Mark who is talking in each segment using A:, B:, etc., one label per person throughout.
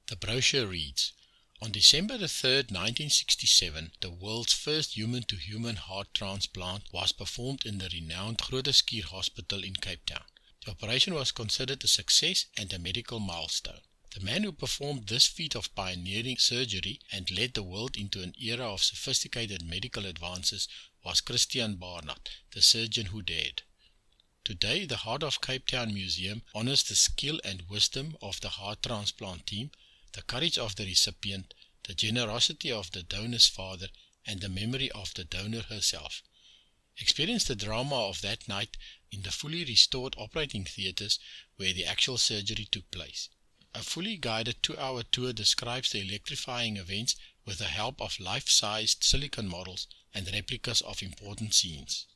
A: The brochure reads, "On December the 3rd, 1967, the world's first human-to-human heart transplant was performed in the renowned Groote Hospital in Cape Town. The operation was considered a success and a medical milestone. The man who performed this feat of pioneering surgery and led the world into an era of sophisticated medical advances was Christiaan Barnard, the surgeon who dared." Today, the Heart of Cape Town Museum honors the skill and wisdom of the heart transplant team, the courage of the recipient, the generosity of the donor's father, and the memory of the donor herself. Experience the drama of that night in the fully restored operating theatres where the actual surgery took place. A fully guided 2-hour tour describes the electrifying events with the help of life-sized silicone models and replicas of important scenes.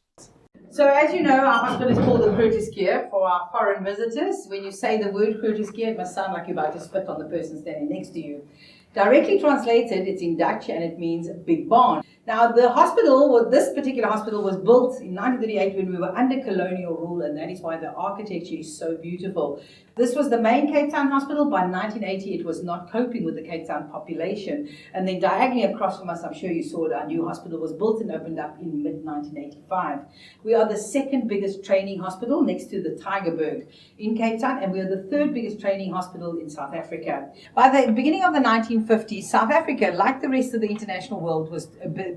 B: So as you know, our hospital is called the Groote for our foreign visitors. When you say the word Groote, it must sound like you're about to spit on the person standing next to you. Directly translated, it's in Dutch and it means big barn. Now the hospital, this particular hospital was built in 1938 when we were under colonial rule, and that is why the architecture is so beautiful. This was the main Cape Town hospital. By 1980 it was not coping with the Cape Town population, and then diagonally across from us, I'm sure you saw it, our new hospital was built and opened up in mid-1985. We are the second biggest training hospital next to the Tygerberg in Cape Town, and we are the third biggest training hospital in South Africa. By the beginning of the 1950s, South Africa, like the rest of the international world, was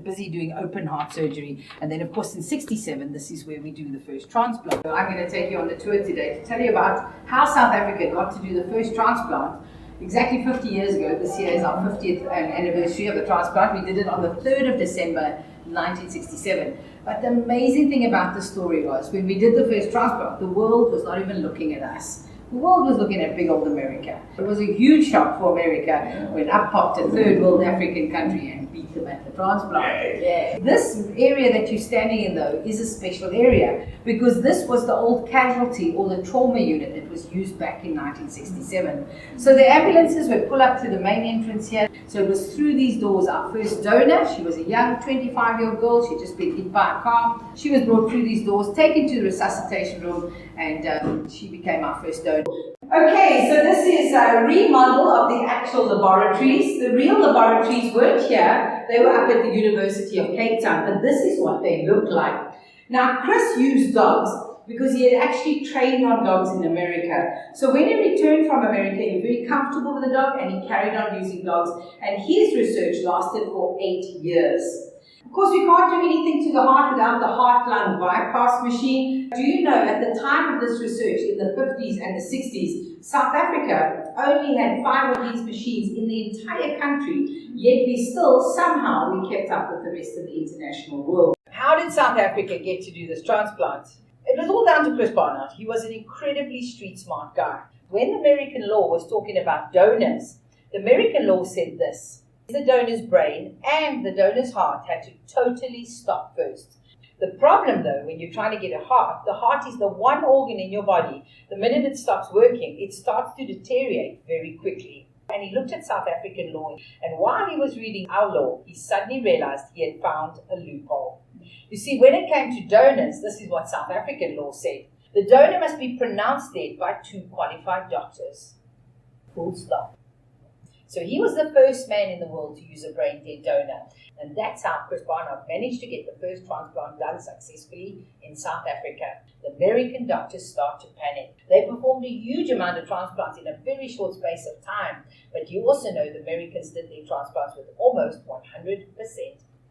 B: busy doing open heart surgery. And then, of course, in 1967, this is where we do the first transplant. So I'm going to take you on the tour today to tell you about how South Africa got to do the first transplant. Exactly 50 years ago, this year is our 50th anniversary of the transplant. We did it on the 3rd of December, 1967. But the amazing thing about the story was, when we did the first transplant, the world was not even looking at us. The world was looking at big old America. It was a huge shock for America when up popped a third world African country and beat them at the transplant. Yeah. This area that you're standing in, though, is a special area because this was the old casualty or the trauma unit that was used back in 1967. So the ambulances would pull up to the main entrance here. So it was through these doors our first donor. She was a young 25-year-old girl. She'd just been hit by a car. She was brought through these doors, taken to the resuscitation room, and she became our first donor. Okay, so this is a remodel of the actual laboratories. The real laboratories weren't here. They were up at the University of Cape Town, but this is what they look like. Now, Chris used dogs because he had actually trained on dogs in America. So when he returned from America, he was very comfortable with the dog and he carried on using dogs. And his research lasted for 8 years. Of course, we can't do anything to the heart without the heart-lung bypass machine. Do you know, at the time of this research, in the 50s and the 60s, South Africa only had 5 of these machines in the entire country, yet somehow we kept up with the rest of the international world. How did South Africa get to do this transplant? It was all down to Chris Barnard. He was an incredibly street-smart guy. When American law was talking about donors, the American law said this: the donor's brain and the donor's heart had to totally stop first. The problem, though, when you're trying to get a heart, the heart is the one organ in your body. The minute it stops working, it starts to deteriorate very quickly. And he looked at South African law, and while he was reading our law, he suddenly realized he had found a loophole. You see, when it came to donors, this is what South African law said: the donor must be pronounced dead by 2 qualified doctors. Full stop. So he was the first man in the world to use a brain-dead donor. And that's how Chris Barnard managed to get the first transplant done successfully in South Africa. The American doctors start to panic. They performed a huge amount of transplants in a very short space of time. But you also know the Americans did their transplants with almost 100%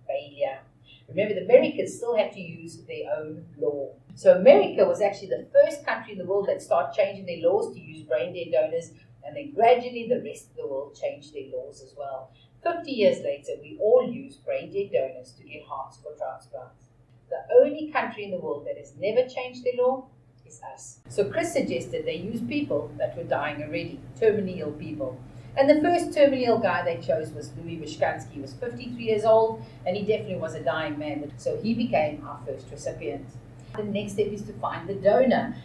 B: failure. Remember, the Americans still had to use their own law. So America was actually the first country in the world that started changing their laws to use brain-dead donors. And then gradually the rest of the world changed their laws as well. 50 years later, we all use brain-dead donors to get hearts for transplants. The only country in the world that has never changed their law is us. So Chris suggested they use people that were dying already, terminally ill people. And the first terminally ill guy they chose was Louis Wishkansky. He was 53 years old, and he definitely was a dying man. So he became our first recipient. The next step is to find the donor.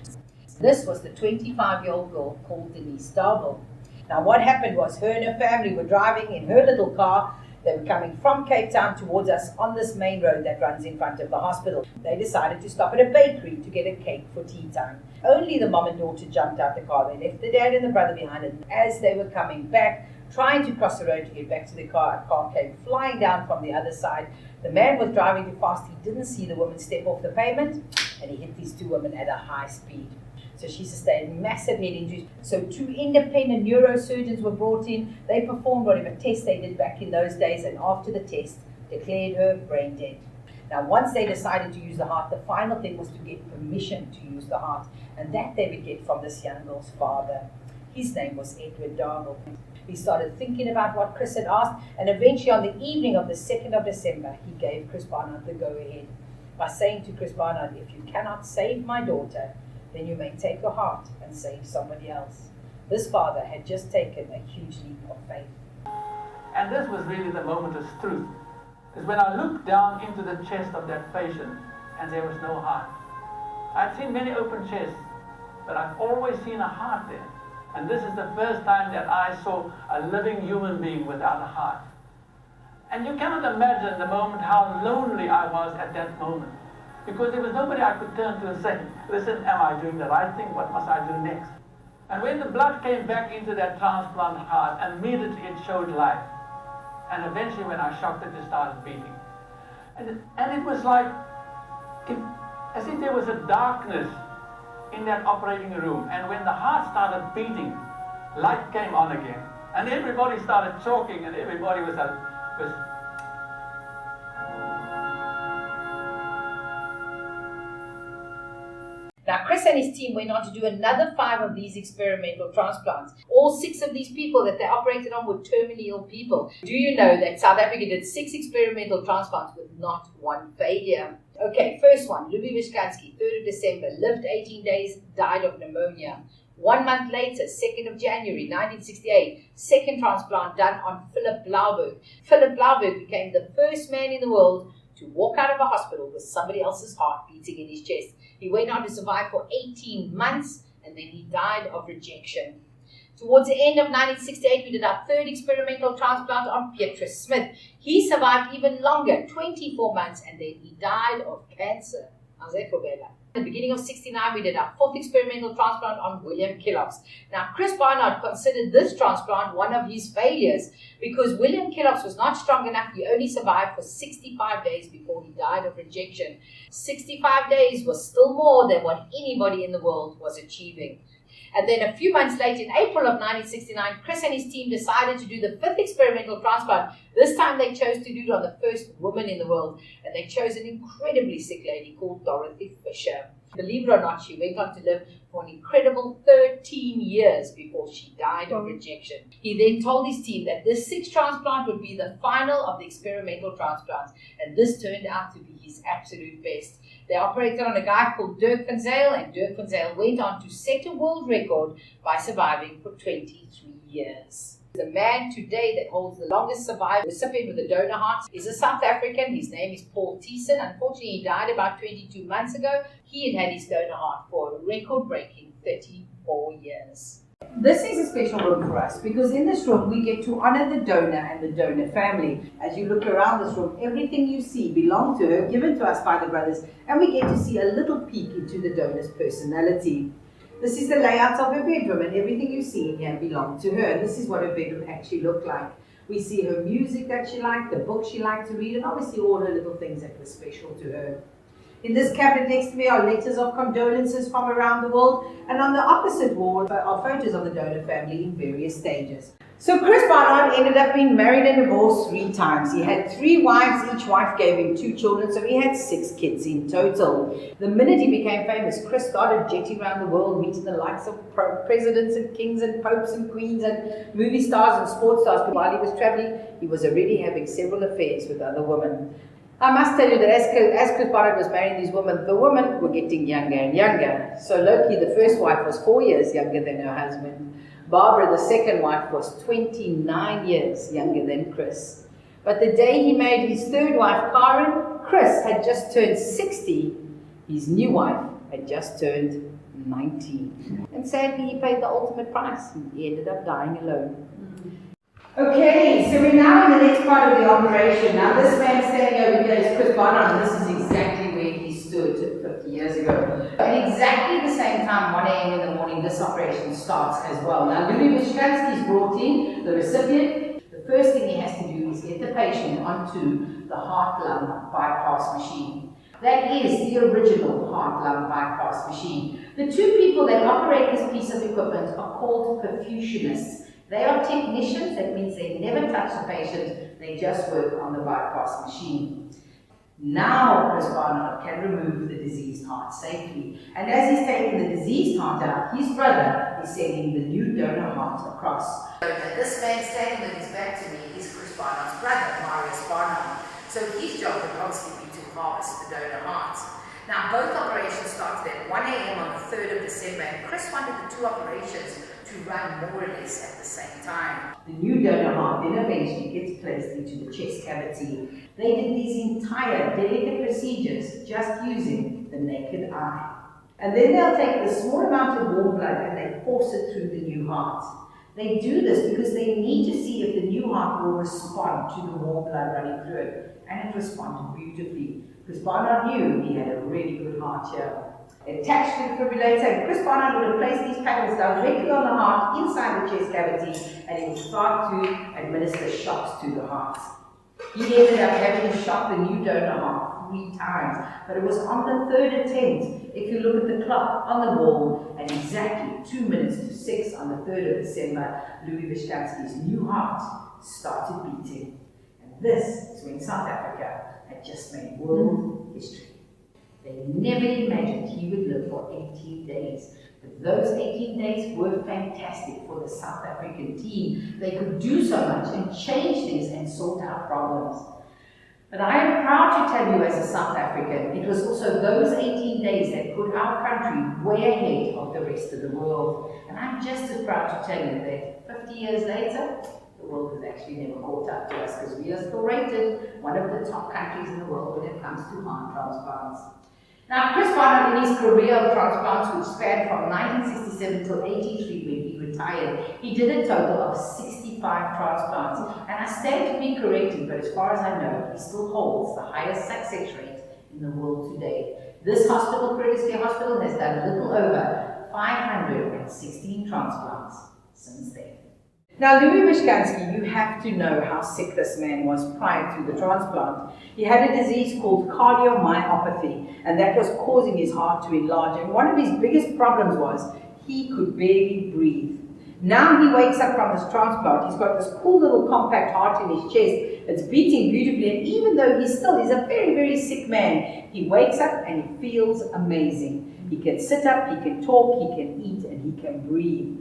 B: This was the 25-year-old girl called Denise Darville. Now what happened was, her and her family were driving in her little car. They were coming from Cape Town towards us on this main road that runs in front of the hospital. They decided to stop at a bakery to get a cake for tea time. Only the mom and daughter jumped out the car. They left the dad and the brother behind, and as they were coming back, trying to cross the road to get back to the car. A car came flying down from the other side. The man was driving too fast. He didn't see the woman step off the pavement, and he hit these two women at a high speed. So she sustained massive head injuries. So 2 independent neurosurgeons were brought in. They performed whatever test they did back in those days, and after the test, declared her brain dead. Now, once they decided to use the heart, the final thing was to get permission to use the heart, and that they would get from this young girl's father. His name was Edward Darwell. He started thinking about what Chris had asked, and eventually on the evening of the 2nd of December, he gave Chris Barnard the go-ahead by saying to Chris Barnard, "If you cannot save my daughter, then you may take her heart and save somebody else." This father had just taken a huge leap of faith.
C: And this was really the moment of truth. Is when I looked down into the chest of that patient and there was no heart. I'd seen many open chests, but I've always seen a heart there. And this is the first time that I saw a living human being without a heart. And you cannot imagine the moment how lonely I was at that moment. Because there was nobody I could turn to and say, "Listen, am I doing the right thing? What must I do next?" And when the blood came back into that transplant heart, immediately it showed life. And eventually when I shocked it, it started beating. And it was like, as if there was a darkness in that operating room. And when the heart started beating, light came on again. And everybody started talking, and everybody was
B: Now, Chris and his team went on to do another 5 of these experimental transplants. All 6 of these people that they operated on were terminally ill people. Do you know that South Africa did 6 experimental transplants with not one failure? Okay, first one, Louis Vyshkansky, 3rd of December, lived 18 days, died of pneumonia. 1 month later, 2nd of January, 1968, second transplant done on Philip Blauberg. Philip Blauberg became the first man in the world to walk out of a hospital with somebody else's heart beating in his chest. He went on to survive for 18 months, and then he died of rejection. Towards the end of 1968, we did our 3rd experimental transplant on Petrus Smith. He survived even longer, 24 months, and then he died of cancer. How's that for Bella? At the beginning of 69, we did our 4th experimental transplant on William Kellogg's. Now, Chris Barnard considered this transplant one of his failures because William Kellogg's was not strong enough. He only survived for 65 days before he died of rejection. 65 days was still more than what anybody in the world was achieving. And then a few months later, in April of 1969, Chris and his team decided to do the 5th experimental transplant. This time they chose to do it on the first woman in the world, and they chose an incredibly sick lady called Dorothy Fisher. Believe it or not, she went on to live for an incredible 13 years before she died of rejection. He then told his team that this 6th transplant would be the final of the experimental transplants, and this turned out to be his absolute best. They operated on a guy called Dirk van Zyl, and Dirk van Zyl went on to set a world record by surviving for 23 years. The man today that holds the longest survived recipient with a donor heart is a South African. His name is Paul Thiessen. Unfortunately, he died about 22 months ago. He had his donor heart for a record-breaking 34 years. This is a special room for us because in this room we get to honor the donor and the donor family. As you look around this room, everything you see belonged to her, given to us by the brothers, and we get to see a little peek into the donor's personality. This is the layout of her bedroom, and everything you see in here belonged to her. This is what her bedroom actually looked like. We see her music that she liked, the books she liked to read, and obviously all her little things that were special to her. In this cabinet next to me are letters of condolences from around the world, and on the opposite wall are photos of the donor family in various stages. So Chris Barnard ended up being married and divorced 3 times. He had 3 wives, each wife gave him 2 children, so he had 6 kids in total. The minute he became famous, Chris started jetting around the world, meeting the likes of presidents and kings and popes and queens and movie stars and sports stars. But while he was traveling, he was already having several affairs with other women. I must tell you that as Chris Barnard was marrying these women, the women were getting younger and younger. So Loki, the first wife, was 4 years younger than her husband. Barbara, the second wife, was 29 years younger than Chris. But the day he married his 3rd wife, Karen, Chris had just turned 60. His new wife had just turned 90. And sadly, he paid the ultimate price. He ended up dying alone. Okay, so we're now in the next part of the operation. Now this man standing over here is Chris Barnard, and this is exactly where he stood 50 years ago. At exactly the same time, 1 a.m. in the morning, this this operation starts as well. Now, Louis Wishkansky is brought in, the recipient. The first thing he has to do is get the patient onto the heart-lung bypass machine. That is the original heart-lung bypass machine. The two people that operate this piece of equipment are called perfusionists. They are technicians, that means they never touch the patient, they just work on the bypass machine. Now Chris Barnard can remove the diseased heart safely. And as he's taking the diseased heart out, his brother is sending the new donor heart across. So this man standing with his back to me is Chris Barnard's brother, Marius Barnard. So his job would obviously be to harvest the donor hearts. Now both operations started at 1 a.m. on the 3rd of December, and Chris wanted the two operations to run more or less at the same time. The new donor heart then eventually gets placed into the chest cavity. They did these entire delicate procedures just using the naked eye. And then they'll take the small amount of warm blood and they force it through the new heart. They do this because they need to see if the new heart will respond to the warm blood running through it. And it responded beautifully. Chris Barnard knew he had a really good heart here. Attached to the defibrillator, and Chris Barnard would have placed these paddles directly on the heart inside the chest cavity, and he would start to administer shocks to the heart. He ended up having to shock the new donor heart 3 times, but it was on the 3rd attempt. If you look at the clock on the wall, at exactly 2 minutes to 6 on the 3rd of December, Louis Wishkansky's new heart started beating. And this is when South Africa had just made world history. They never imagined he would live for 18 days. But those 18 days were fantastic for the South African team. They could do so much and change things and sort out problems. But I am proud to tell you, as a South African, it was also those 18 days that put our country way ahead of the rest of the world. And I'm just as proud to tell you that 50 years later, the world has actually never caught up to us, because we are still rated one of the top countries in the world when it comes to heart transplants. Now, Chris Barnard, in his career of transplants, which spanned from 1967 till 83 when he retired, he did a total of 65 transplants. And I stand to be corrected, but as far as I know, he still holds the highest success rate in the world today. This hospital, Curtis Care Hospital, has done a little over 516 transplants since then. Now, Louis Wishkansky, you have to know how sick this man was prior to the transplant. He had a disease called cardiomyopathy, and that was causing his heart to enlarge. And one of his biggest problems was he could barely breathe. Now he wakes up from this transplant, he's got this cool little compact heart in his chest. It's beating beautifully, and even though he's a very, very sick man, he wakes up and he feels amazing. He can sit up, he can talk, he can eat, and he can breathe.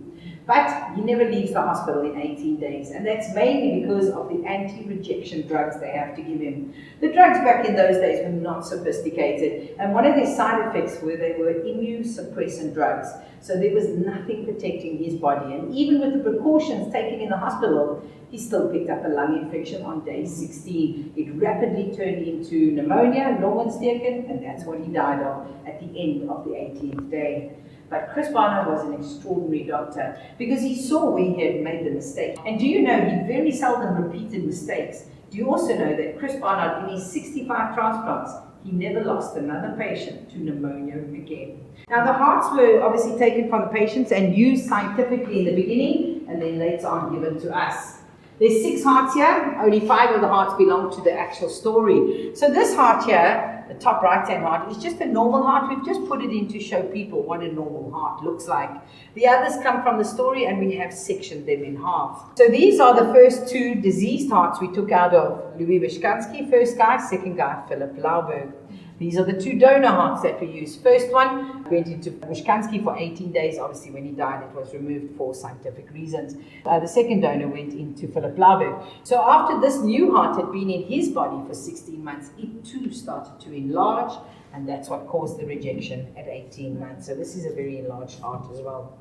B: But he never leaves the hospital in 18 days, and that's mainly because of the anti-rejection drugs they have to give him. The drugs back in those days were not sophisticated, and one of their side effects were they were immunosuppressant drugs. So there was nothing protecting his body, and even with the precautions taken in the hospital, he still picked up a lung infection on day 16. It rapidly turned into pneumonia, Longontsteken, and that's what he died of at the end of the 18th day. But Chris Barnard was an extraordinary doctor because he saw where he had made the mistake. And do you know, he very seldom repeated mistakes. Do you also know that Chris Barnard, in his 65 transplants, he never lost another patient to pneumonia again. Now, the hearts were obviously taken from the patients and used scientifically in the beginning, and then later on given to us. There's 6 hearts here. Only 5 of the hearts belong to the actual story. So this heart here, the top right-hand heart, is just a normal heart. We've just put it in to show people what a normal heart looks like. The others come from the story, and we have sectioned them in half. So these are the first 2 diseased hearts we took out of Louis Wishkansky, first guy, second guy, Philip Lauberg. These are the 2 donor hearts that we used. First one went into Wishkansky for 18 days. Obviously, when he died, it was removed for scientific reasons. The second donor went into Philip Lauberg. So after this new heart had been in his body for 16 months, it too started to enlarge, and that's what caused the rejection at 18 months. So this is a very enlarged heart as well.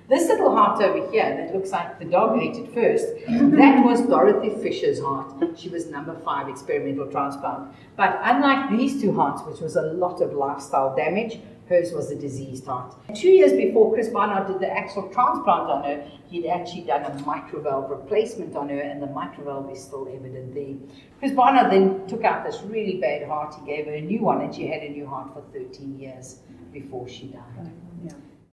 B: This little heart over here that looks like the dog ate it first, that was Dorothy Fisher's heart. She was number 5 experimental transplant. But unlike these 2 hearts, which was a lot of lifestyle damage, hers was a diseased heart. 2 years before Chris Barnard did the actual transplant on her, he'd actually done a mitral valve replacement on her, and the mitral valve is still evident there. Chris Barnard then took out this really bad heart. He gave her a new one, and she had a new heart for 13 years before she died. Yeah.